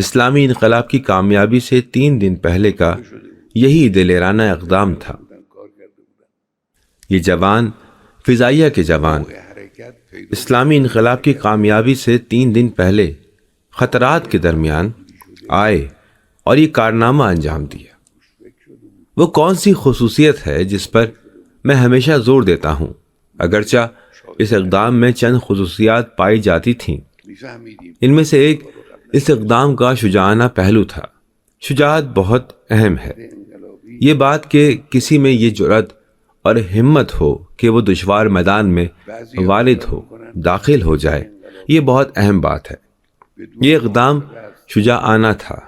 اسلامی انقلاب کی کامیابی سے 3 دن پہلے کا یہی دلیرانہ اقدام تھا۔ یہ جوان، فضائیہ کے جوان، اسلامی انقلاب کی کامیابی سے 3 دن پہلے خطرات کے درمیان آئے اور یہ کارنامہ انجام دیا۔ وہ کون سی خصوصیت ہے جس پر میں ہمیشہ زور دیتا ہوں؟ اگرچہ اس اقدام میں چند خصوصیات پائی جاتی تھیں، ان میں سے ایک اس اقدام کا شجاعانہ پہلو تھا۔ شجاعت بہت اہم ہے۔ یہ بات کہ کسی میں یہ جرأت اور ہمت ہو کہ وہ دشوار میدان میں وارد ہو، داخل ہو جائے، یہ بہت اہم بات ہے۔ یہ اقدام شجاعانہ تھا۔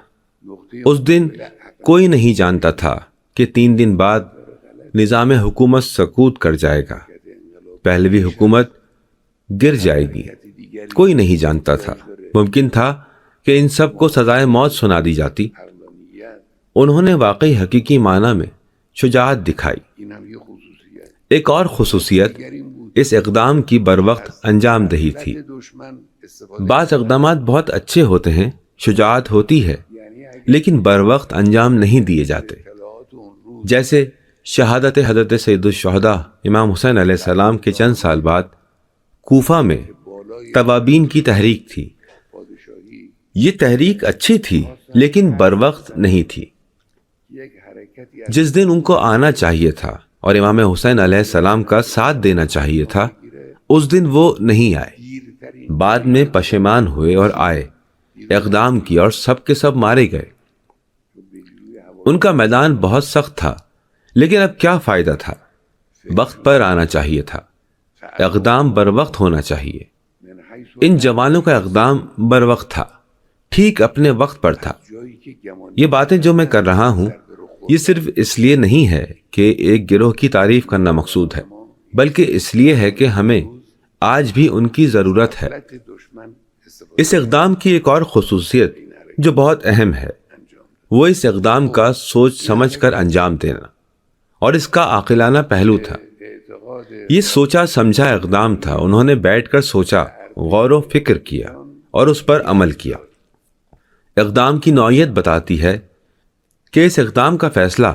اس دن کوئی نہیں جانتا تھا کہ 3 دن بعد نظام حکومت سقوط کر جائے گا، پہلوی حکومت گر جائے گی۔ کوئی نہیں جانتا تھا۔ ممکن تھا کہ ان سب کو سزائے موت سنا دی جاتی۔ انہوں نے واقعی حقیقی معنی میں شجاعت دکھائی۔ ایک اور خصوصیت اس اقدام کی بروقت انجام دہی تھی۔ بعض اقدامات بہت اچھے ہوتے ہیں، شجاعت ہوتی ہے، لیکن بروقت انجام نہیں دیے جاتے۔ جیسے شہادت حضرت سید الشہداء امام حسین علیہ السلام کے چند سال بعد کوفہ میں توابین کی تحریک تھی۔ یہ تحریک اچھی تھی لیکن بروقت نہیں تھی۔ جس دن ان کو آنا چاہیے تھا اور امام حسین علیہ السلام کا ساتھ دینا چاہیے تھا، اس دن وہ نہیں آئے۔ بعد میں پشیمان ہوئے اور آئے، اقدام کیا اور سب کے سب مارے گئے۔ ان کا میدان بہت سخت تھا، لیکن اب کیا فائدہ تھا؟ وقت پر آنا چاہیے تھا، اقدام بروقت ہونا چاہیے۔ ان جوانوں کا اقدام بروقت تھا، ٹھیک اپنے وقت پر تھا۔ یہ باتیں جو میں کر رہا ہوں، یہ صرف اس لیے نہیں ہے کہ ایک گروہ کی تعریف کرنا مقصود ہے، بلکہ اس لیے ہے کہ ہمیں آج بھی ان کی ضرورت ہے۔ اس اقدام کی ایک اور خصوصیت جو بہت اہم ہے، وہ اس اقدام کا سوچ سمجھ کر انجام دینا اور اس کا عاقلانہ پہلو تھا۔ یہ سوچا سمجھا اقدام تھا۔ انہوں نے بیٹھ کر سوچا، غور و فکر کیا اور اس پر عمل کیا۔ اقدام کی نوعیت بتاتی ہے کہ اس اقدام کا فیصلہ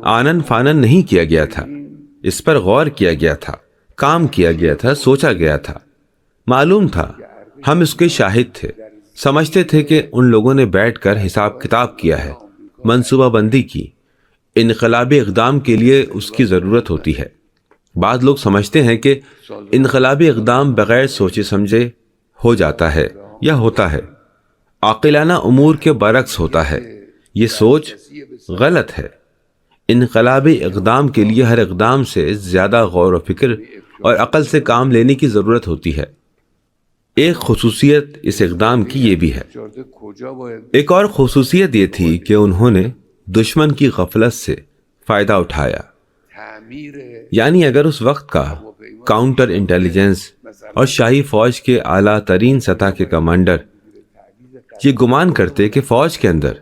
آنن فانن نہیں کیا گیا تھا، اس پر غور کیا گیا تھا، کام کیا گیا تھا، سوچا گیا تھا۔ معلوم تھا، ہم اس کے شاہد تھے، سمجھتے تھے کہ ان لوگوں نے بیٹھ کر حساب کتاب کیا ہے، منصوبہ بندی کی۔ انقلابی اقدام کے لیے اس کی ضرورت ہوتی ہے۔ بعض لوگ سمجھتے ہیں کہ انقلابی اقدام بغیر سوچے سمجھے ہو جاتا ہے یا ہوتا ہے، عاقلانہ امور کے برعکس ہوتا ہے۔ یہ سوچ غلط ہے۔ انقلابی اقدام کے لیے ہر اقدام سے زیادہ غور و فکر اور عقل سے کام لینے کی ضرورت ہوتی ہے۔ ایک خصوصیت اس اقدام کی یہ بھی ہے۔ ایک اور خصوصیت یہ تھی کہ انہوں نے دشمن کی غفلت سے فائدہ اٹھایا۔ یعنی اگر اس وقت کا کاؤنٹر انٹیلیجنس اور شاہی فوج کے اعلیٰ ترین سطح کے کمانڈر یہ گمان کرتے کہ فوج کے اندر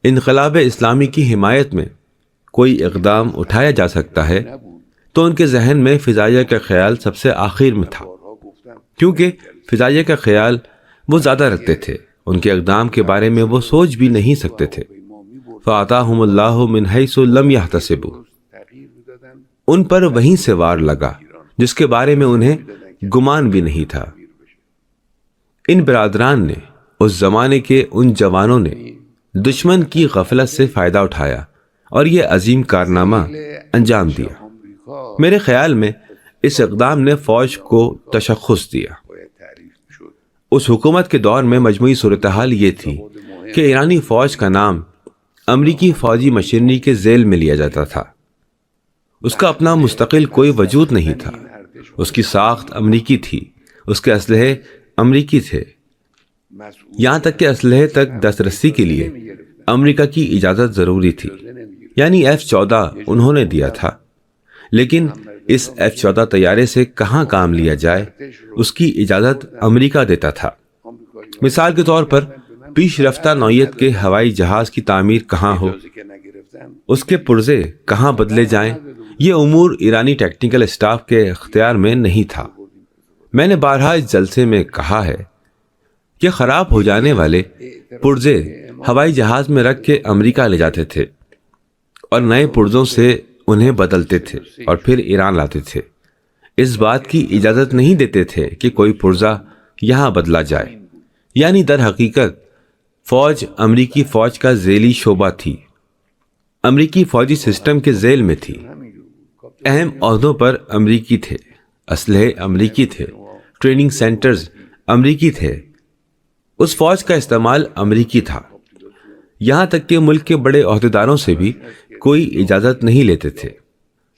انقلاب اسلامی کی حمایت میں کوئی اقدام اٹھایا جا سکتا ہے، تو ان کے ذہن میں فضائیہ کا خیال سب سے آخر میں تھا، کیونکہ فضائیہ کا خیال وہ زیادہ رکھتے تھے۔ ان کے اقدام کے بارے میں وہ سوچ بھی نہیں سکتے تھے۔ فَآتَاهُمُ اللَّهُ مِنْ حَيْثُ لَمْ يَحْتَسِبُوا، ان پر وہیں سے وار لگا جس کے بارے میں انہیں گمان بھی نہیں تھا۔ ان برادران نے، اس زمانے کے ان جوانوں نے دشمن کی غفلت سے فائدہ اٹھایا اور یہ عظیم کارنامہ انجام دیا۔ میرے خیال میں اس اقدام نے فوج کو تشخص دیا۔ اس حکومت کے دور میں مجموعی صورتحال یہ تھی کہ ایرانی فوج کا نام امریکی فوجی مشینری کے ذیل میں لیا جاتا تھا۔ اس کا اپنا مستقل کوئی وجود نہیں تھا۔ اس کی ساخت امریکی تھی، اس کے اسلحے امریکی تھے، یہاں تک کہ اسلحے تک دسترسی کے لیے امریکہ کی اجازت ضروری تھی۔ یعنی F-14 انہوں نے دیا تھا، لیکن اس F-14 طیارے سے کہاں کام لیا جائے اس کی اجازت امریکہ دیتا تھا۔ مثال کے طور پر پیش رفتہ نوعیت کے ہوائی جہاز کی تعمیر کہاں ہو، اس کے پرزے کہاں بدلے جائیں، یہ امور ایرانی ٹیکنیکل اسٹاف کے اختیار میں نہیں تھا۔ میں نے بارہا اس جلسے میں کہا ہے کہ خراب ہو جانے والے پرزے ہوائی جہاز میں رکھ کے امریکہ لے جاتے تھے اور نئے پرزوں سے انہیں بدلتے تھے اور پھر ایران لاتے تھے۔ اس بات کی اجازت نہیں دیتے تھے کہ کوئی پرزہ یہاں بدلا جائے، یعنی در حقیقت فوج امریکی فوج کا ذیلی شعبہ تھی، امریکی فوجی سسٹم کے ذیل میں تھی۔ اہم عہدوں پر امریکی تھے، اسلحے امریکی تھے، ٹریننگ سینٹرز امریکی تھے، اس فوج کا استعمال امریکی تھا، یہاں تک کہ ملک کے بڑے عہدیداروں سے بھی کوئی اجازت نہیں لیتے تھے۔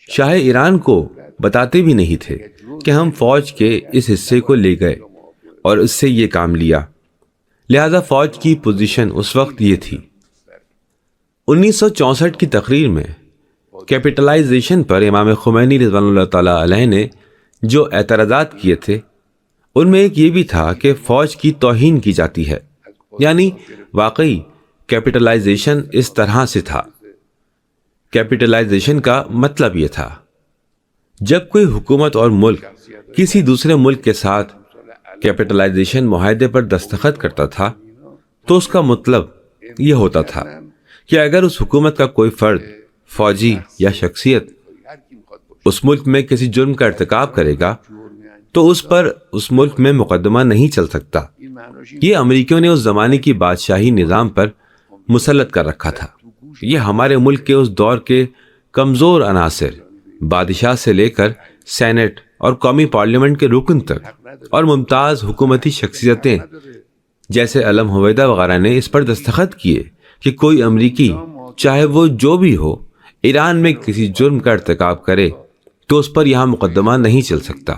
شاہ ایران کو بتاتے بھی نہیں تھے کہ ہم فوج کے اس حصے کو لے گئے اور اس سے یہ کام لیا، لہذا فوج کی پوزیشن اس وقت یہ تھی۔ 1964 کی تقریر میں کیپٹلائزیشن پر امام خمینی رضوان اللہ تعالیٰ علیہ نے جو اعتراضات کیے تھے ان میں ایک یہ بھی تھا کہ فوج کی توہین کی جاتی ہے، یعنی واقعی کیپٹلائزیشن اس طرح سے تھا۔ کیپٹلائزیشن کا مطلب یہ تھا جب کوئی حکومت اور ملک کسی دوسرے ملک کے ساتھ کیپٹلائزیشن معاہدے پر دستخط کرتا تھا تو اس کا مطلب یہ ہوتا تھا کہ اگر اس حکومت کا کوئی فرد، فوجی یا شخصیت اس ملک میں کسی جرم کا ارتکاب کرے گا تو اس پر اس ملک میں مقدمہ نہیں چل سکتا۔ یہ امریکیوں نے اس زمانے کی بادشاہی نظام پر مسلط کر رکھا تھا۔ یہ ہمارے ملک کے اس دور کے کمزور عناصر، بادشاہ سے لے کر سینٹ اور قومی پارلیمنٹ کے رکن تک اور ممتاز حکومتی شخصیتیں جیسے علم ہویدہ وغیرہ نے اس پر دستخط کیے کہ کوئی امریکی چاہے وہ جو بھی ہو ایران میں کسی جرم کا ارتکاب کرے تو اس پر یہاں مقدمہ نہیں چل سکتا۔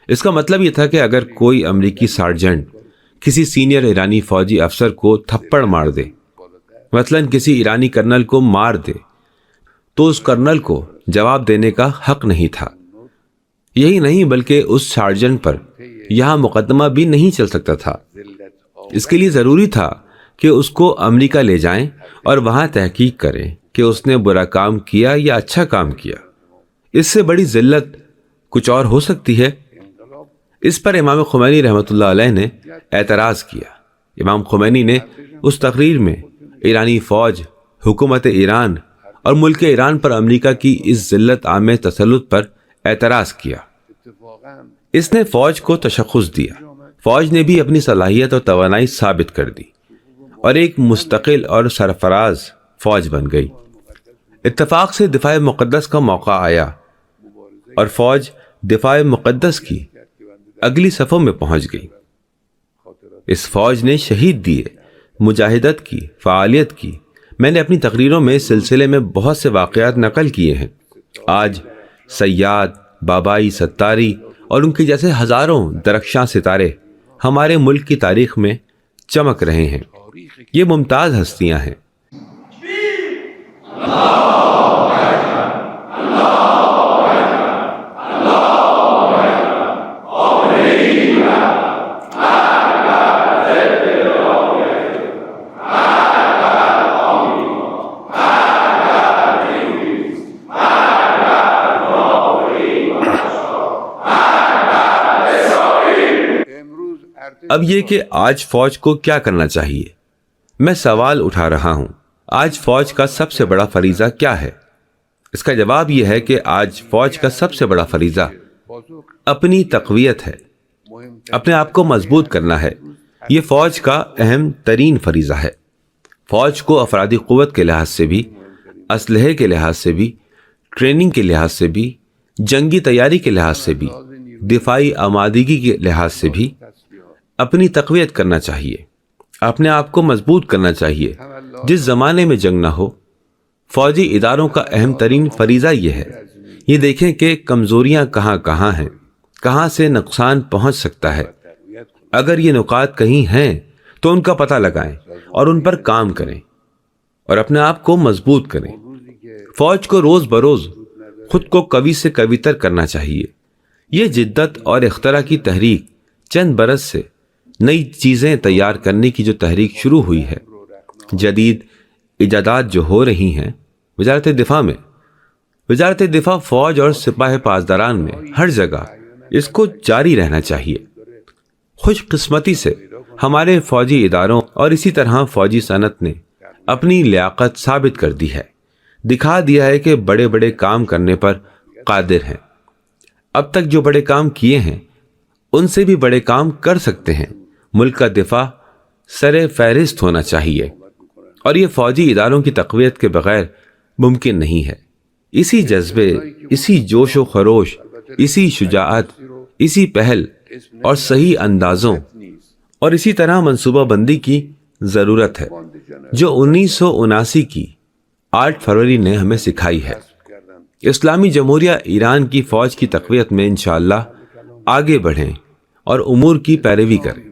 اس کا مطلب یہ تھا کہ اگر کوئی امریکی سارجنٹ کسی سینئر ایرانی فوجی افسر کو تھپڑ مار دے، مثلاً کسی ایرانی کرنل کو مار دے، تو اس کرنل کو جواب دینے کا حق نہیں تھا۔ یہی نہیں بلکہ اس سارجنٹ پر یہاں مقدمہ بھی نہیں چل سکتا تھا۔ اس کے لیے ضروری تھا کہ اس کو امریکہ لے جائیں اور وہاں تحقیق کریں کہ اس نے برا کام کیا یا اچھا کام کیا۔ اس سے بڑی ذلت کچھ اور ہو سکتی ہے؟ اس پر امام خمینی رحمۃ اللہ علیہ نے اعتراض کیا۔ امام خمینی نے اس تقریر میں ایرانی فوج، حکومت ایران اور ملک ایران پر امریکہ کی اس ذلت آمیز تسلط پر اعتراض کیا۔ اس نے فوج کو تشخص دیا، فوج نے بھی اپنی صلاحیت اور توانائی ثابت کر دی اور ایک مستقل اور سرفراز فوج بن گئی۔ اتفاق سے دفاع مقدس کا موقع آیا اور فوج دفاع مقدس کی اگلی صفوں میں پہنچ گئی۔ اس فوج نے شہید دیے، مجاہدت کی، فعالیت کی۔ میں نے اپنی تقریروں میں اس سلسلے میں بہت سے واقعات نقل کیے ہیں۔ آج سیاد، بابائی، ستاری اور ان کے جیسے ہزاروں درخشاں ستارے ہمارے ملک کی تاریخ میں چمک رہے ہیں۔ یہ ممتاز ہستیاں ہیں۔ اب یہ کہ آج فوج کو کیا کرنا چاہیے، میں سوال اٹھا رہا ہوں، آج فوج کا سب سے بڑا فریضہ کیا ہے؟ اس کا جواب یہ ہے کہ آج فوج کا سب سے بڑا فریضہ اپنی تقویت ہے، اپنے آپ کو مضبوط کرنا ہے۔ یہ فوج کا اہم ترین فریضہ ہے۔ فوج کو افرادی قوت کے لحاظ سے بھی، اسلحے کے لحاظ سے بھی، ٹریننگ کے لحاظ سے بھی، جنگی تیاری کے لحاظ سے بھی، دفاعی آمادگی کے لحاظ سے بھی اپنی تقویت کرنا چاہیے، اپنے آپ کو مضبوط کرنا چاہیے۔ جس زمانے میں جنگ نہ ہو، فوجی اداروں کا اہم ترین فریضہ یہ ہے، یہ دیکھیں کہ کمزوریاں کہاں کہاں ہیں، کہاں سے نقصان پہنچ سکتا ہے۔ اگر یہ نکات کہیں ہیں تو ان کا پتہ لگائیں اور ان پر کام کریں اور اپنے آپ کو مضبوط کریں۔ فوج کو روز بروز خود کو قوی سے قوی تر کرنا چاہیے۔ یہ جدت اور اختراع کی تحریک چند برس سے نئی چیزیں تیار کرنے کی جو تحریک شروع ہوئی ہے، جدید ایجادات جو ہو رہی ہیں وزارت دفاع میں، وزارت دفاع، فوج اور سپاہ پاسداران میں، ہر جگہ اس کو جاری رہنا چاہیے۔ خوش قسمتی سے ہمارے فوجی اداروں اور اسی طرح فوجی صنعت نے اپنی لیاقت ثابت کر دی ہے، دکھا دیا ہے کہ بڑے بڑے کام کرنے پر قادر ہیں۔ اب تک جو بڑے کام کیے ہیں ان سے بھی بڑے کام کر سکتے ہیں۔ ملک کا دفاع سر فہرست ہونا چاہیے اور یہ فوجی اداروں کی تقویت کے بغیر ممکن نہیں ہے۔ اسی جذبے، اسی جوش و خروش، اسی شجاعت، اسی پہل اور صحیح اندازوں اور اسی طرح منصوبہ بندی کی ضرورت ہے جو 1979 کی 8 فروری نے ہمیں سکھائی ہے۔ اسلامی جمہوریہ ایران کی فوج کی تقویت میں انشاءاللہ آگے بڑھیں اور امور کی پیروی کریں۔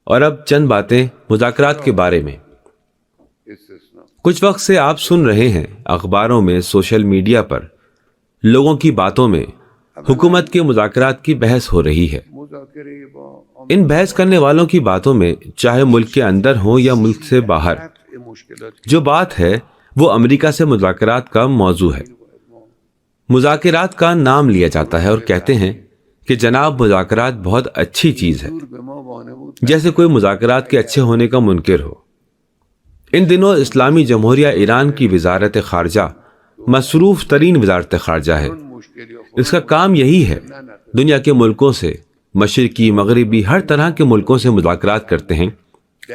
اور اب چند باتیں مذاکرات کے بارے میں۔ کچھ وقت سے آپ سن رہے ہیں اخباروں میں، سوشل میڈیا پر لوگوں کی باتوں میں حکومت کے مذاکرات کی بحث ہو رہی ہے۔ ان بحث کرنے والوں کی باتوں میں چاہے ملک کے اندر ہوں یا ملک سے باہر، جو بات ہے وہ امریکہ سے مذاکرات کا موضوع ہے۔ مذاکرات کا نام لیا جاتا ہے اور کہتے ہیں کہ جناب مذاکرات بہت اچھی چیز ہے، جیسے کوئی مذاکرات کے اچھے ہونے کا منکر ہو۔ ان دنوں اسلامی جمہوریہ ایران کی وزارت خارجہ مصروف ترین وزارت خارجہ ہے۔ اس کا کام یہی ہے، دنیا کے ملکوں سے، مشرقی مغربی ہر طرح کے ملکوں سے مذاکرات کرتے ہیں،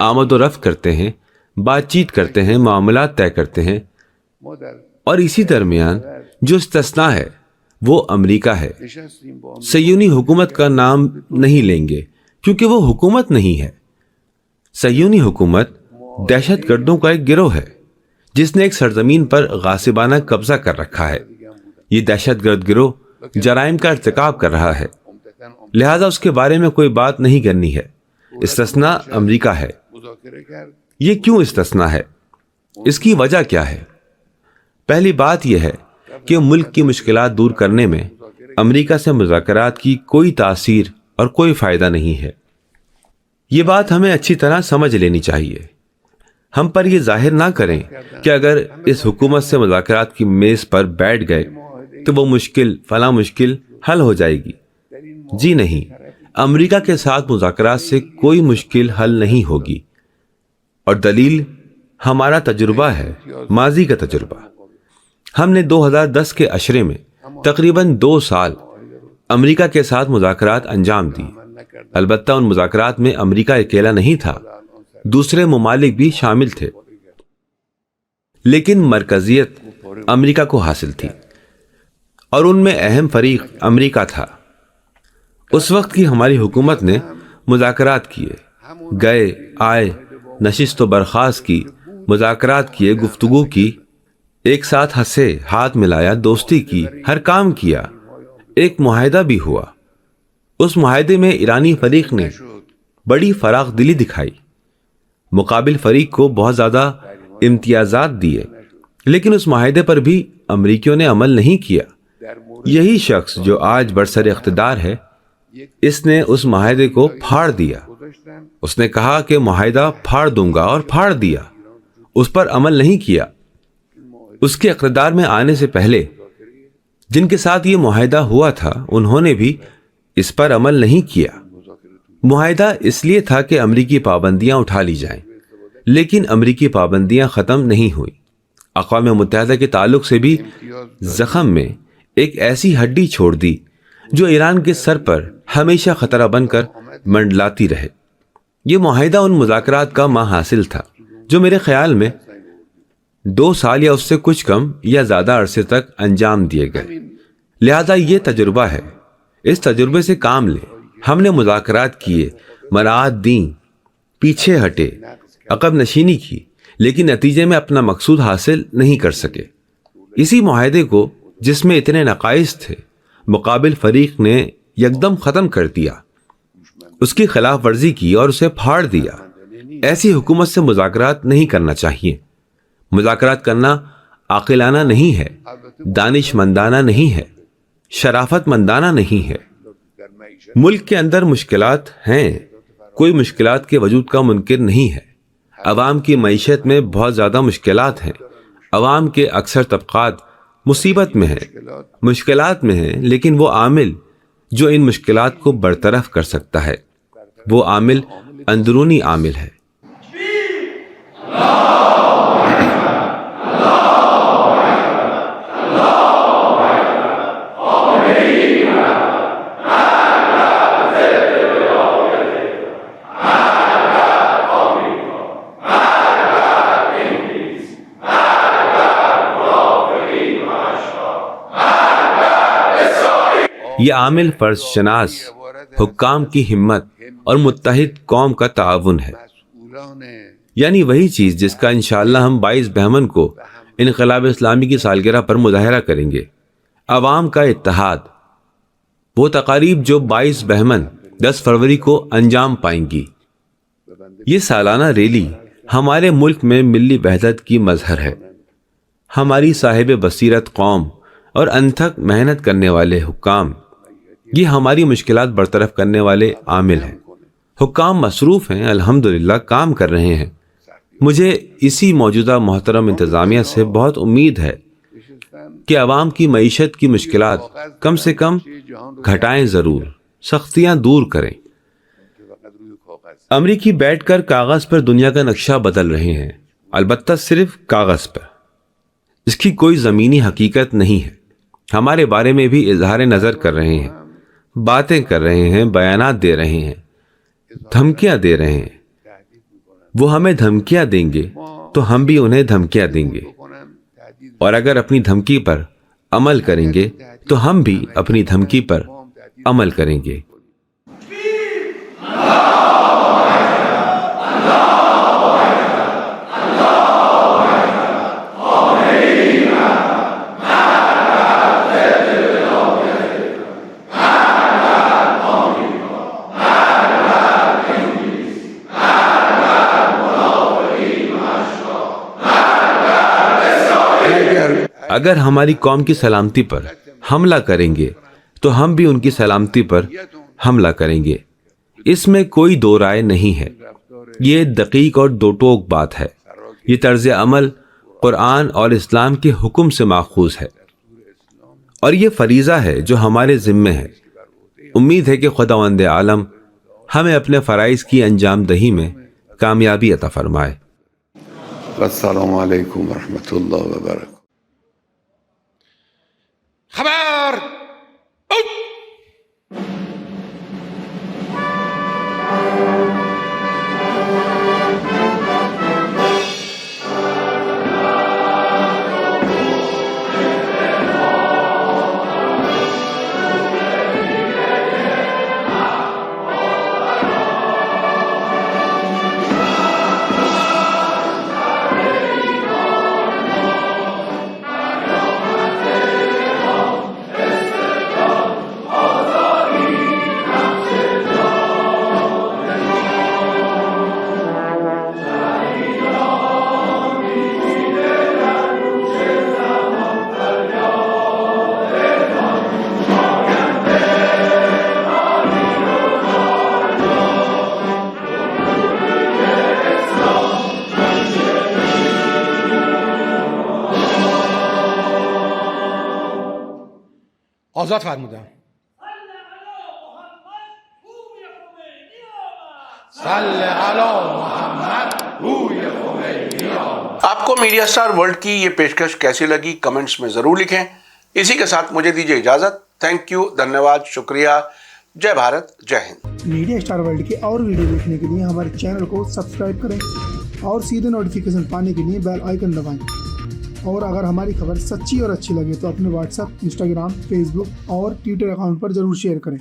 آمد و رفت کرتے ہیں، بات چیت کرتے ہیں، معاملات طے کرتے ہیں، اور اسی درمیان جو استثناء ہے وہ امریکہ ہے۔ صہیونی حکومت کا نام نہیں لیں گے کیونکہ وہ حکومت نہیں ہے۔ صہیونی حکومت دہشت گردوں کا ایک گروہ ہے جس نے ایک سرزمین پر غاصبانہ قبضہ کر رکھا ہے۔ یہ دہشت گرد گروہ جرائم کا ارتکاب کر رہا ہے، لہذا اس کے بارے میں کوئی بات نہیں کرنی ہے۔ استثناء امریکہ ہے۔ یہ کیوں استثناء ہے؟ اس کی وجہ کیا ہے؟ پہلی بات یہ ہے کہ ملک کی مشکلات دور کرنے میں امریکہ سے مذاکرات کی کوئی تاثیر اور کوئی فائدہ نہیں ہے۔ یہ بات ہمیں اچھی طرح سمجھ لینی چاہیے۔ ہم پر یہ ظاہر نہ کریں کہ اگر اس حکومت سے مذاکرات کی میز پر بیٹھ گئے تو وہ فلاں مشکل حل ہو جائے گی۔ جی نہیں، امریکہ کے ساتھ مذاکرات سے کوئی مشکل حل نہیں ہوگی، اور دلیل ہمارا تجربہ ہے، ماضی کا تجربہ۔ ہم نے 2010 کے عشرے میں تقریباً 2 سال امریکہ کے ساتھ مذاکرات انجام دی۔ البتہ ان مذاکرات میں امریکہ اکیلا نہیں تھا، دوسرے ممالک بھی شامل تھے، لیکن مرکزیت امریکہ کو حاصل تھی اور ان میں اہم فریق امریکہ تھا۔ اس وقت کی ہماری حکومت نے مذاکرات کیے، گئے آئے، نشست و برخاست کی، مذاکرات کیے، گفتگو کی، ایک ساتھ ہنسے، ہاتھ ملایا، دوستی کی، ہر کام کیا، ایک معاہدہ بھی ہوا۔ اس معاہدے میں ایرانی فریق نے بڑی فراخ دلی دکھائی، مقابل فریق کو بہت زیادہ امتیازات دیے، لیکن اس معاہدے پر بھی امریکیوں نے عمل نہیں کیا۔ یہی شخص جو آج برسر اقتدار ہے، اس نے اس معاہدے کو پھاڑ دیا۔ اس نے کہا کہ معاہدہ پھاڑ دوں گا اور پھاڑ دیا، اس پر عمل نہیں کیا۔ اس کے اقتدار میں آنے سے پہلے جن کے ساتھ یہ معاہدہ ہوا تھا انہوں نے بھی اس پر عمل نہیں کیا۔ معاہدہ اس لیے تھا کہ امریکی پابندیاں اٹھا لی جائیں، لیکن امریکی پابندیاں ختم نہیں ہوئیں۔ اقوام متحدہ کے تعلق سے بھی زخم میں ایک ایسی ہڈی چھوڑ دی جو ایران کے سر پر ہمیشہ خطرہ بن کر منڈلاتی رہے۔ یہ معاہدہ ان مذاکرات کا ماحصل تھا جو میرے خیال میں 2 سال یا اس سے کچھ کم یا زیادہ عرصے تک انجام دیے گئے۔ لہذا یہ تجربہ ہے، اس تجربے سے کام لیں۔ ہم نے مذاکرات کیے، مراعات دیں، پیچھے ہٹے، عقب نشینی کی، لیکن نتیجے میں اپنا مقصود حاصل نہیں کر سکے۔ اسی معاہدے کو جس میں اتنے نقائص تھے، مقابل فریق نے یکدم ختم کر دیا، اس کی خلاف ورزی کی اور اسے پھاڑ دیا۔ ایسی حکومت سے مذاکرات نہیں کرنا چاہیے۔ مذاکرات کرنا عاقلانہ نہیں ہے، دانش مندانہ نہیں ہے، شرافت مندانہ نہیں ہے۔ ملک کے اندر مشکلات ہیں، کوئی مشکلات کے وجود کا منکر نہیں ہے۔ عوام کی معیشت میں بہت زیادہ مشکلات ہیں، عوام کے اکثر طبقات مصیبت میں ہیں، مشکلات میں ہیں، لیکن وہ عامل جو ان مشکلات کو برطرف کر سکتا ہے وہ عامل اندرونی عامل ہے۔ یہ عامل فرض شناس حکام کی ہمت اور متحد قوم کا تعاون ہے، یعنی وہی چیز جس کا انشاءاللہ ہم 22 بہمن کو انقلاب اسلامی کی سالگرہ پر مظاہرہ کریں گے، عوام کا اتحاد۔ وہ تقاریب جو 22 بہمن 10 فروری کو انجام پائیں گی۔ یہ سالانہ ریلی ہمارے ملک میں ملی وحدت کی مظہر ہے۔ ہماری صاحب بصیرت قوم اور انتھک محنت کرنے والے حکام یہ ہماری مشکلات برطرف کرنے والے عامل ہیں۔ حکام مصروف ہیں، الحمدللہ کام کر رہے ہیں۔ مجھے اسی موجودہ محترم انتظامیہ سے بہت امید ہے کہ عوام کی معیشت کی مشکلات کم سے کم گھٹائیں، ضرور سختیاں دور کریں۔ امریکی بیٹھ کر کاغذ پر دنیا کا نقشہ بدل رہے ہیں، البتہ صرف کاغذ پر، اس کی کوئی زمینی حقیقت نہیں ہے۔ ہمارے بارے میں بھی اظہار نظر کر رہے ہیں، باتیں کر رہے ہیں، بیانات دے رہے ہیں، دھمکیاں دے رہے ہیں۔ وہ ہمیں دھمکیاں دیں گے تو ہم بھی انہیں دھمکیاں دیں گے، اور اگر اپنی دھمکی پر عمل کریں گے تو ہم بھی اپنی دھمکی پر عمل کریں گے۔ اگر ہماری قوم کی سلامتی پر حملہ کریں گے تو ہم بھی ان کی سلامتی پر حملہ کریں گے، اس میں کوئی دو رائے نہیں ہے۔ یہ دقیق اور دو ٹوک بات ہے۔ یہ طرز عمل قرآن اور اسلام کے حکم سے ماخوذ ہے، اور یہ فریضہ ہے جو ہمارے ذمے ہے۔ امید ہے کہ خداوند عالم ہمیں اپنے فرائض کی انجام دہی میں کامیابی عطا فرمائے۔ السلام علیکم ورحمۃ اللہ وبرکاتہ۔ خبر آزاد فرمودم. صلی علی محمد روی خمینی آمد. آپ کو میڈیا اسٹار ورلڈ کی یہ پیشکش کیسی لگی کمنٹس میں ضرور لکھیں۔ اسی کے ساتھ مجھے دیجیے اجازت۔ تھینک یو، دھنیہ شکریہ، جے بھارت، جے ہند۔ میڈیا اسٹار ورلڈ کے اور ویڈیو دیکھنے کے لیے ہمارے چینل کو سبسکرائب کریں اور سیدھے نوٹیفیکیشن پانے کے لیے بیل آئیکن دبائیں، اور اگر ہماری خبر سچی اور اچھی لگے تو اپنے واٹس ایپ، انسٹاگرام، فیس بک اور ٹویٹر اکاؤنٹ پر ضرور شیئر کریں۔